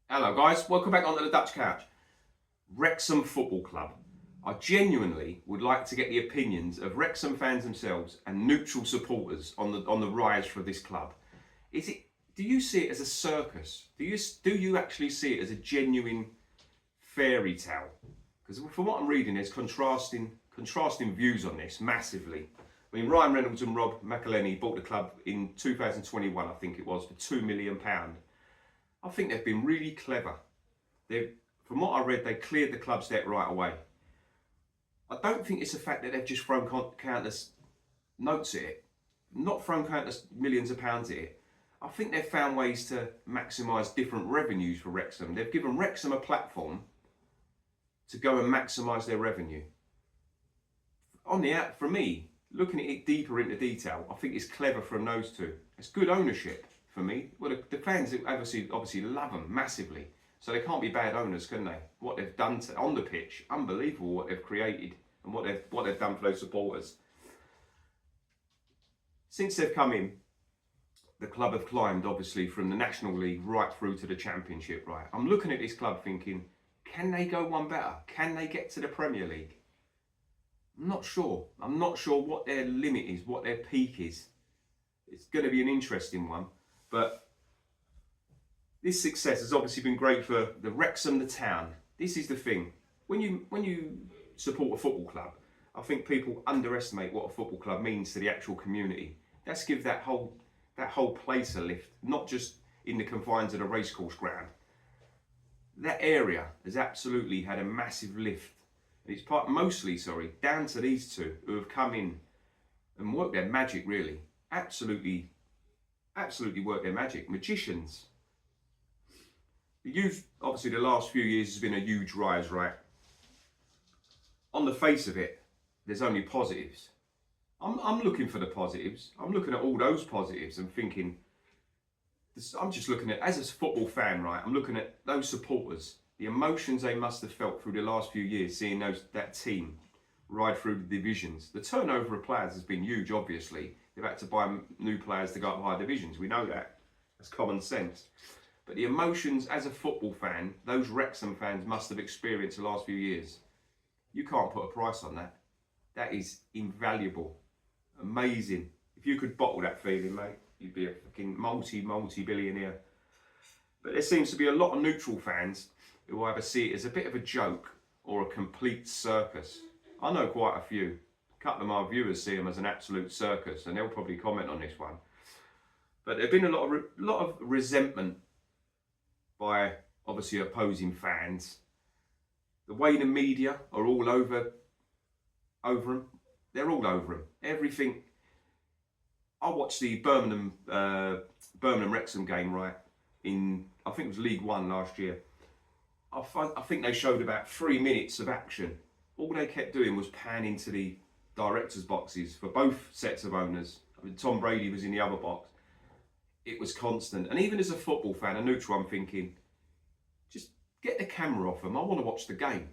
Hello guys, welcome back onto the Dutch Couch. Wrexham Football Club. I genuinely would like to get the opinions of Wrexham fans themselves and neutral supporters on the rise for this club. Do you see it as a circus? Do you actually see it as a genuine fairy tale? Because from what I'm reading, there's contrasting views on this massively. I mean, Ryan Reynolds and Rob McElhenney bought the club in 2021, I think it was, for £2 million. I think they've been really clever. From what I read, they cleared the club's debt right away. I don't think it's the fact that they've just thrown countless notes at it, not thrown countless millions of pounds at it. I think they've found ways to maximise different revenues for Wrexham. They've given Wrexham a platform to go and maximise their revenue. For me, looking at it deeper into detail, I think it's clever from those two. It's good ownership for me. Well, the fans obviously love them massively, so they can't be bad owners, can they? What they've done on the pitch, unbelievable what they've created and what they've done for those supporters. Since they've come in, the club have climbed obviously from the National League right through to the Championship. Right, I'm looking at this club thinking, can they go one better? Can they get to the Premier League? I'm not sure. I'm not sure what their limit is, what their peak is. It's going to be an interesting one. But this success has obviously been great for the Wrexham, the town. This is the thing. When you support a football club, I think people underestimate what a football club means to the actual community. Let's give that whole place a lift, not just in the confines of the racecourse ground. That area has absolutely had a massive lift. And it's mostly down to these two who have come in and worked their magic, really. Absolutely work their magic. Magicians. Obviously the last few years has been a huge rise, right? On the face of it, there's only positives. I'm looking for the positives. I'm looking at all those positives and thinking, I'm just looking at, as a football fan, right, I'm looking at those supporters, the emotions they must have felt through the last few years, seeing that team ride through the divisions. The turnover of players has been huge, obviously. They've had to buy new players to go up higher divisions. We know that. That's common sense. But the emotions as a football fan, those Wrexham fans must have experienced the last few years. You can't put a price on that. That is invaluable. Amazing. If you could bottle that feeling, mate, you'd be a fucking multi-billionaire. But there seems to be a lot of neutral fans who either see it as a bit of a joke or a complete circus. I know quite a few. A couple of my viewers see them as an absolute circus, and they'll probably comment on this one. But there's been a lot of resentment by obviously opposing fans. The way the media are all over them, they're all over them. Everything. I watched the Birmingham Wrexham game, right, in, I think it was League One last year. I think they showed about 3 minutes of action. All they kept doing was panning to the directors' boxes for both sets of owners. I mean, Tom Brady was in the other box. It was constant. And even as a football fan, a neutral, I'm thinking, just get the camera off them. I want to watch the game.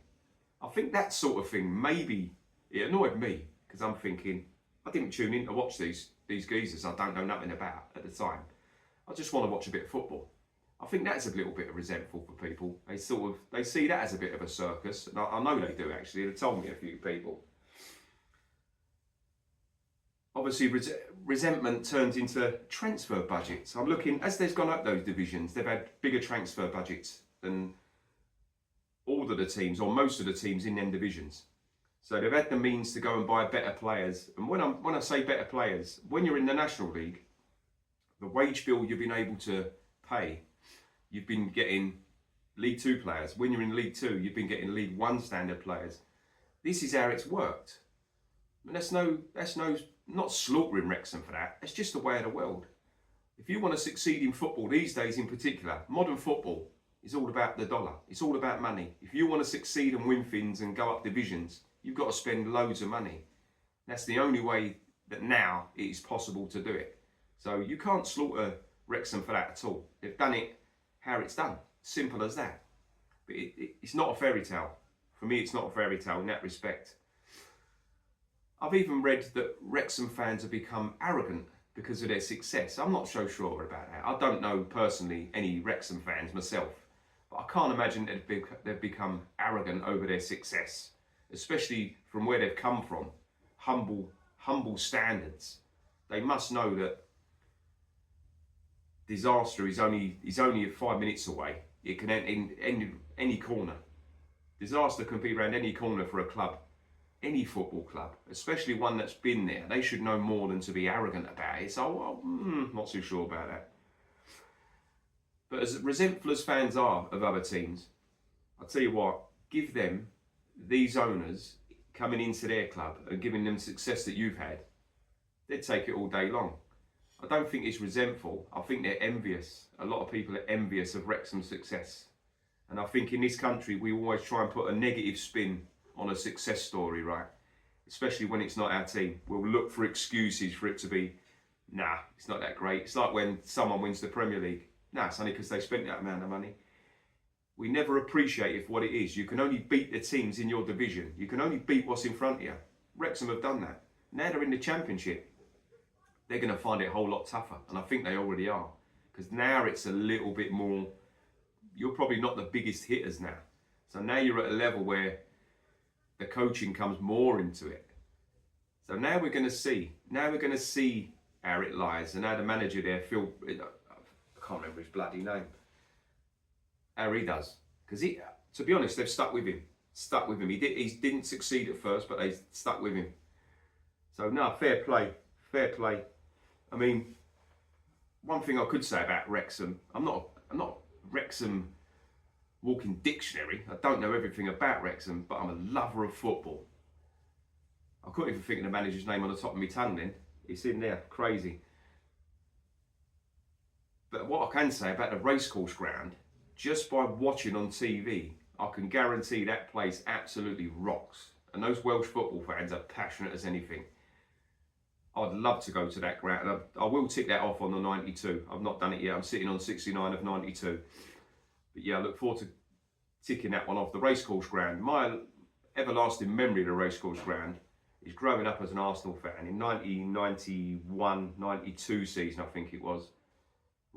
I think that sort of thing, maybe, it annoyed me, because I'm thinking, I didn't tune in to watch these geezers I don't know nothing about at the time. I just want to watch a bit of football. I think that's a little bit of resentful for people. They see that as a bit of a circus. And I know they do, actually. They've told me a few people. Obviously, resentment turns into transfer budgets. I'm looking, as they've gone up those divisions, they've had bigger transfer budgets than all of the teams, or most of the teams in them divisions. So they've had the means to go and buy better players. And when I say better players, when you're in the National League, the wage bill you've been able to pay, you've been getting League 2 players. When you're in League 2, you've been getting League 1 standard players. This is how it's worked. And that's not slaughtering Wrexham for that. It's just the way of the world. If you want to succeed in football these days in particular, modern football is all about the dollar. It's all about money. If you want to succeed and win things and go up divisions, you've got to spend loads of money. That's the only way that now it is possible to do it. So you can't slaughter Wrexham for that at all. They've done it how it's done. Simple as that. But it's not a fairy tale. For me, it's not a fairy tale in that respect. I've even read that Wrexham fans have become arrogant because of their success. I'm not so sure about that. I don't know personally any Wrexham fans myself. can't imagine they've become arrogant over their success, especially from where they've come from, humble standards. They must know that disaster is only 5 minutes away. It can end in any corner. Disaster can be around any corner for a club, any football club, especially one that's been there. They should know more than to be arrogant about it. So not too sure about that. But as resentful as fans are of other teams, I'll tell you what, give them, these owners, coming into their club and giving them success that you've had, they'd take it all day long. I don't think it's resentful. I think they're envious. A lot of people are envious of Wrexham's success. And I think in this country, we always try and put a negative spin on a success story, right? Especially when it's not our team. We'll look for excuses for it to be, nah, it's not that great. It's like when someone wins the Premier League. Nah, it's only because they spent that amount of money. We never appreciate it for what it is. You can only beat the teams in your division. You can only beat what's in front of you. Wrexham have done that. Now they're in the Championship. They're going to find it a whole lot tougher. And I think they already are. Because now it's a little bit more, you're probably not the biggest hitters now. So now you're at a level where the coaching comes more into it. So now we're going to see. Now we're going to see how it lies. And how the manager there, Phil, I can't remember his bloody name, how he does. Because to be honest, they've stuck with him. He didn't succeed at first, but they stuck with him. So no, fair play. I mean, one thing I could say about Wrexham, I'm not Wrexham walking dictionary. I don't know everything about Wrexham, but I'm a lover of football. I couldn't even think of the manager's name on the top of my tongue then. It's in there, crazy. But what I can say about the racecourse ground, just by watching on TV, I can guarantee that place absolutely rocks. And those Welsh football fans are passionate as anything. I'd love to go to that ground. I will tick that off on the 92. I've not done it yet. I'm sitting on 69 of 92. But yeah, I look forward to ticking that one off. The racecourse ground. My everlasting memory of the racecourse ground is growing up as an Arsenal fan in 1991-92 season, I think it was.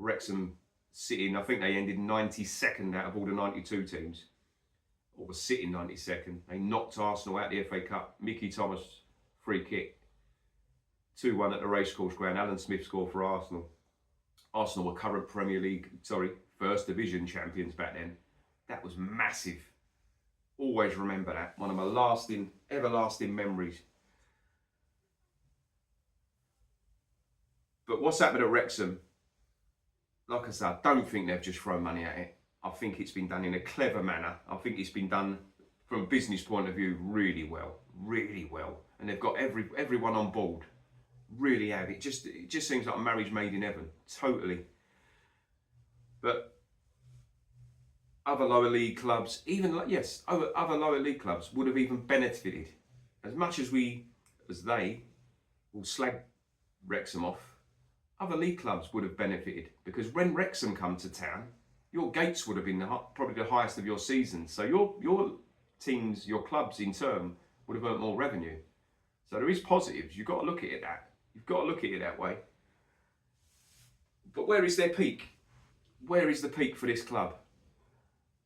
Wrexham sitting, I think they ended 92nd out of all the 92 teams. Or was sitting 92nd. They knocked Arsenal out the FA Cup. Mickey Thomas, free kick. 2-1 at the racecourse ground. Alan Smith scored for Arsenal. Arsenal were current First Division champions back then. That was massive. Always remember that. One of my everlasting memories. But what's happened at Wrexham? Like I said, I don't think they've just thrown money at it. I think it's been done in a clever manner. I think it's been done from a business point of view really well. And they've got everyone on board. Really have. It just seems like a marriage made in heaven. Totally. But other lower league clubs, other lower league clubs would have even benefited. As much as they will slag Wrexham off, other league clubs would have benefited. Because when Wrexham come to town, your gates would have been probably the highest of your season. So your teams, your clubs in turn, would have earned more revenue. So there is positives. You've got to look at it that way. But where is their peak? Where is the peak for this club?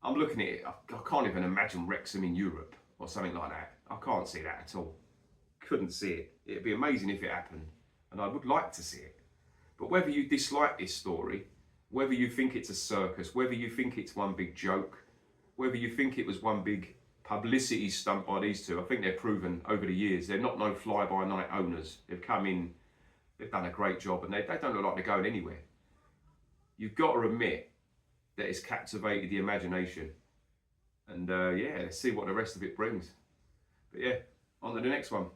I'm looking at it. I can't even imagine Wrexham in Europe or something like that. I can't see that at all. Couldn't see it. It'd be amazing if it happened. And I would like to see it. But whether you dislike this story, whether you think it's a circus, whether you think it's one big joke, whether you think it was one big publicity stunt by these two, I think they've proven over the years they're not no fly-by-night owners. They've come in, they've done a great job, and they don't look like they're going anywhere. You've got to admit that it's captivated the imagination. And let's see what the rest of it brings. But yeah, on to the next one.